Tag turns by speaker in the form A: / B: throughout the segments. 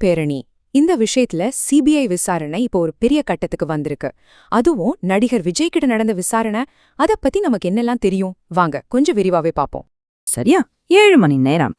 A: பேரணி. இந்த விஷயத்துல சிபிஐ விசாரணை இப்போ ஒரு பெரிய கட்டத்துக்கு வந்திருக்கு. அதுவும் நடிகர் விஜய் கிட்ட நடந்த விசாரணை. அத பத்தி நமக்கு என்னெல்லாம் தெரியும் வாங்க கொஞ்சம் விரிவாவே பாப்போம்.
B: சரியா 7 மணி நேரம்.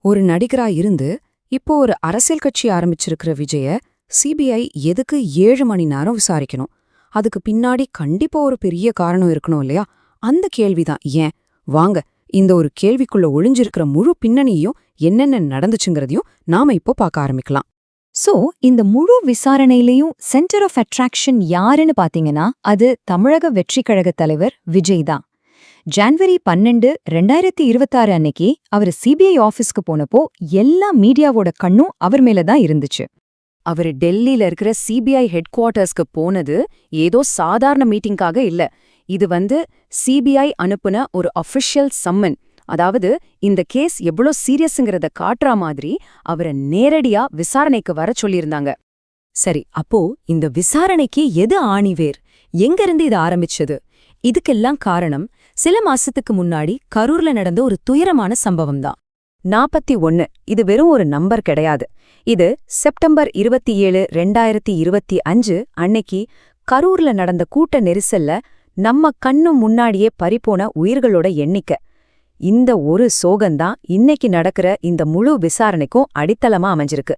A: ஒரு நடிகரா இருந்து இப்போ ஒரு அரசியல் கட்சி ஆரம்பிச்சிருக்கிற விஜய சிபிஐ எதுக்கு 7 மணி நேரம் விசாரிக்கணும்? அதுக்கு பின்னாடி கண்டிப்பா ஒரு பெரிய காரணம் இருக்கணும் இல்லையா? அந்த கேள்விதான் ஏன். வாங்க இந்த ஒரு கேள்விக்குள்ள ஒளிஞ்சிருக்கிற முழு பின்னணியும் என்னென்ன நடந்துச்சுங்கிறதையும் நாம இப்போ பார்க்க ஆரம்பிக்கலாம்.
B: சோ இந்த முழு விசாரணையிலையும் சென்டர் ஆஃப் அட்ராக்ஷன் யாருன்னு பாத்தீங்கன்னா அது தமிழக வெற்றி கழக தலைவர் விஜய் தான். ஜனவரி 12, 2026 அன்னைக்கு அவர் சிபிஐ ஆபீஸ்க்கு போனப்போ எல்லா மீடியாவோட கண்ணும் அவர் மேலதான் இருந்துச்சு.
A: அவர் டெல்லியில இருக்கிற சிபிஐ ஹெட் குவார்ட்டர்ஸ்க்கு போனது ஏதோ சாதாரண மீட்டிங்காக இல்ல. இது சிபிஐ அனுப்புன ஒரு அஃபிஷியல் சம்மன். அதாவது இந்த கேஸ் எவ்வளோ சீரியஸ்ங்கிறத காட்டுற மாதிரி அவரை நேரடியா விசாரணைக்கு வர சொல்லியிருந்தாங்க. சரி, அப்போ இந்த விசாரணைக்கு எது ஆணிவேர்? எங்கிருந்து இது ஆரம்பிச்சது? இதுக்கெல்லாம் காரணம் சில மாசத்துக்கு முன்னாடி கரூர்ல நடந்த ஒரு துயரமான சம்பவம் தான். 41 இது வெறும் ஒரு நம்பர் கிடையாது. இது செப்டம்பர் 27, 2025 அன்னைக்கு கரூர்ல நடந்த கூட்ட நெரிசல்ல நம்ம கண்ணு முன்னாடியே பறிபோன உயிர்களோட எண்ணிக்கை. இந்த ஒரு சோகந்தான் இன்னைக்கு நடக்கிற இந்த முழு விசாரணைக்கும் அடித்தளமா அமைஞ்சிருக்கு.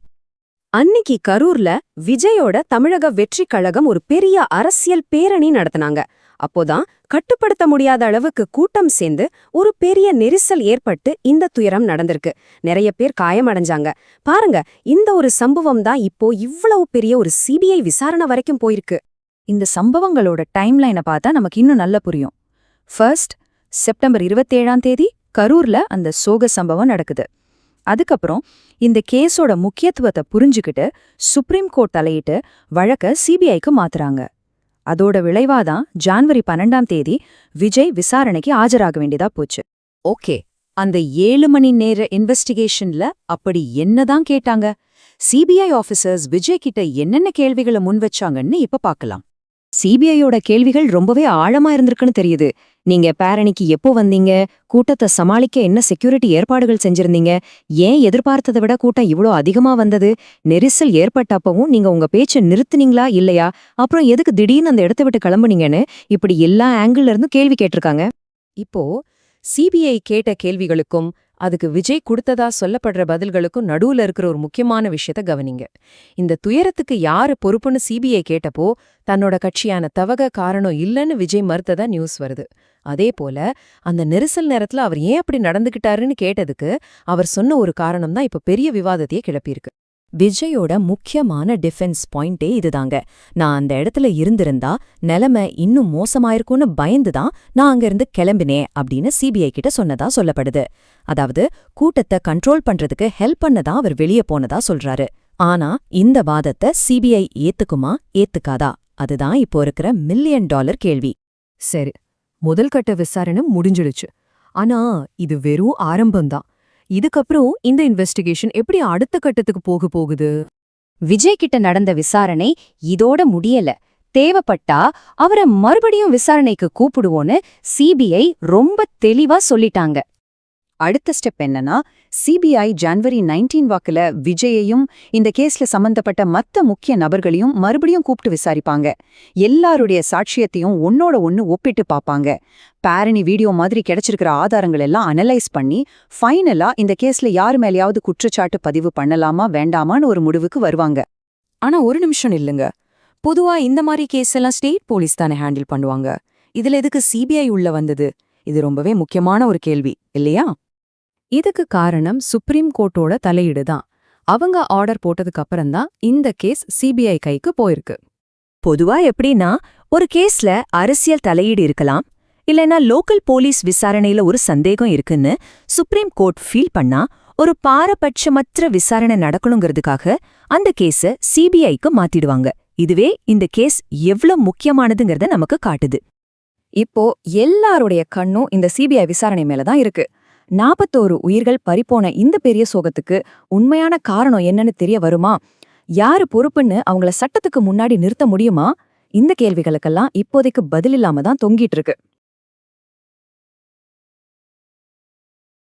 A: அன்னிக்கு கரூர்ல விஜயோட தமிழக வெற்றி கழகம் ஒரு பெரிய அரசியல் பேரணி நடத்தினாங்க. அப்போதான் கட்டுப்படுத்த முடியாத அளவுக்கு கூட்டம் சேர்ந்து ஒரு பெரிய நெரிசல் ஏற்பட்டு இந்த துயரம் நடந்திருக்கு. நிறைய பேர் காயமடைஞ்சாங்க. பாருங்க, இந்த ஒரு சம்பவம் தான் இப்போ இவ்வளவு பெரிய ஒரு சிபிஐ விசாரணை வரைக்கும் போயிருக்கு.
B: இந்த சம்பவங்களோட டைம்லைனை பார்த்தா நமக்கு இன்னும் நல்லா புரியும். ஃபர்ஸ்ட், செப்டம்பர் 27ஆம் தேதி கரூர்ல அந்த சோக சம்பவம் நடக்குது. அதுக்கப்புறம் இந்த கேஸோட முக்கியத்துவத்தை புரிஞ்சுக்கிட்டு சுப்ரீம் கோர்ட் தலையிட்டு வழக்க சிபிஐக்கு மாத்துறாங்க. அதோட விளைவாதான் ஜனவரி 12ஆம் தேதி விஜய் விசாரணைக்கு ஆஜராக வேண்டியதா போச்சு.
A: ஓகே, அந்த 7 மணி நேர இன்வெஸ்டிகேஷன்ல அப்படி என்னதான் கேட்டாங்க? சிபிஐ ஆபீசர்ஸ் விஜய் கிட்ட என்னென்ன கேள்விகளை முன்வச்சாங்கன்னு இப்ப பார்க்கலாம்.
B: சிபிஐயோட கேள்விகள் ரொம்பவே ஆழமா இருந்திருக்குன்னு தெரியுது. நீங்க பேரணிக்கு எப்போ வந்தீங்க? கூட்டத்தை சமாளிக்க என்ன செக்யூரிட்டி ஏற்பாடுகள் செஞ்சிருந்தீங்க? ஏன் எதிர்பார்த்ததை விட கூட்டம் இவ்ளோ அதிகமா வந்தது? நெரிசல் ஏற்பட்டப்பவும் நீங்க உங்க பேச்சை நிறுத்துனீங்களா இல்லையா? அப்புறம் எதுக்கு திடீர்னு அந்த இடத்த விட்டு கிளம்புனீங்கன்னு இப்படி எல்லா ஆங்கிள் இருந்தும் கேள்வி கேட்டிருக்காங்க.
A: இப்போ சிபிஐ கேட்ட கேள்விகளுக்கும் அதுக்கு விஜய் கொடுத்ததா சொல்லப்படுற பதில்களுக்கும் நடுவுல இருக்கிற ஒரு முக்கியமான விஷயத்த கவனிங்க. இந்த துயரத்துக்கு யாரு பொறுப்புன்னு சிபிஐ கேட்டப்போ தன்னோட கட்சியான தவக காரணம் இல்லைன்னு விஜய் மறுத்ததா நியூஸ் வருது. அதே போல அந்த நெரிசல் நேரத்துல அவர் ஏன் அப்படி நடந்துகிட்டாருன்னு கேட்டதுக்கு அவர் சொன்ன ஒரு காரணம் தான் இப்ப பெரிய விவாதத்தையே கிளப்பியிருக்கு. விஜயோட முக்கியமான டிஃபென்ஸ் பாயிண்டே இதுதாங்க. நான் அந்த இடத்துல இருந்திருந்தா நிலைமை இன்னும் மோசமாயிருக்கும்னு பயந்துதான் நான் அங்கிருந்து கிளம்பினேன் அப்படின்னு சிபிஐ கிட்ட சொன்னதா சொல்லப்படுது. அதாவது கூட்டத்தை கண்ட்ரோல் பண்றதுக்கு ஹெல்ப் பண்ணதான் அவர் வெளியே போனதா சொல்றாரு. ஆனா இந்த வாதத்தை சிபிஐ ஏத்துக்குமா ஏத்துக்காதா? அதுதான் இப்போ இருக்கிற $1 மில்லியன் கேள்வி.
B: சரி, முதல் கட்ட விசாரணை முடிஞ்சிடுச்சு. ஆனா இது வெறும் ஆரம்பம்தான். இதுக்கப்புறம் இந்த இன்வெஸ்டிகேஷன் எப்படி அடுத்த கட்டத்துக்கு போகுது?
C: விஜய் கிட்ட நடந்த விசாரணை இதோட முடியல. தேவைப்பட்டா அவரை மறுபடியும் விசாரணைக்கு கூப்பிடுவோன்னு சிபிஐ ரொம்ப தெளிவா சொல்லிட்டாங்க.
B: அடுத்த ஸ்டெப் என்னன்னா, சிபிஐ ஜனவரி 19 வாக்குல விஜயையும் இந்த கேஸ்ல சம்பந்தப்பட்ட மத்த முக்கிய நபர்களையும் மறுபடியும் கூப்பிட்டு விசாரிப்பாங்க. எல்லாருடைய சாட்சியத்தையும் ஒன்னோட ஒன்னு ஒப்பிட்டு பாப்பாங்க. பேரணி வீடியோ மாதிரி கிடைச்சிருக்கிற ஆதாரங்கள் எல்லாம் அனலைஸ் பண்ணி ஃபைனலா இந்த கேஸ்ல யாரு மேலேயாவது குற்றச்சாட்டு பதிவு பண்ணலாமா வேண்டாமான்னு ஒரு முடிவுக்கு வருவாங்க.
A: ஆனா ஒரு நிமிஷம் இல்லைங்க. பொதுவா இந்த மாதிரி கேஸ் எல்லாம் ஸ்டேட் போலீஸ் தானே ஹேண்டில் பண்ணுவாங்க. இதுல எதுக்கு சிபிஐ உள்ள வந்தது? இது ரொம்பவே முக்கியமான ஒரு கேள்வி இல்லையா? இதுக்கு காரணம் சுப்ரீம் கோர்ட்டோட தலையீடு தான். அவங்க ஆர்டர் போட்டதுக்கு அப்புறம்தான் இந்த கேஸ் சிபிஐ கைக்கு போயிருக்கு.
B: பொதுவா எப்படின்னா, ஒரு கேஸ்ல அரசியல் தலையீடு இருக்கலாம், இல்லைன்னா லோக்கல் போலீஸ் விசாரணையில ஒரு சந்தேகம் இருக்குன்னு சுப்ரீம் கோர்ட் ஃபீல் பண்ணா ஒரு பாரபட்சமற்ற விசாரணை நடக்கணுங்கிறதுக்காக அந்த கேஸ சிபிஐக்கு மாத்திடுவாங்க. இதுவே இந்த கேஸ் எவ்வளவு முக்கியமானதுங்கிறத நமக்கு காட்டுது.
C: இப்போ எல்லாருடைய கண்ணும் இந்த சிபிஐ விசாரணை மேலதான் இருக்கு. 41 உயிர்கள் பறிப்போன இந்த பெரிய சோகத்துக்கு உண்மையான காரணம் என்னன்னு தெரிய வருமா? யாரு பொறுப்புன்னு அவங்கள சட்டத்துக்கு முன்னாடி நிறுத்த முடியுமா? இந்த கேள்விகளுக்கெல்லாம் இப்போதைக்கு பதில் இல்லாம தான் தொங்கிட்டு இருக்கு.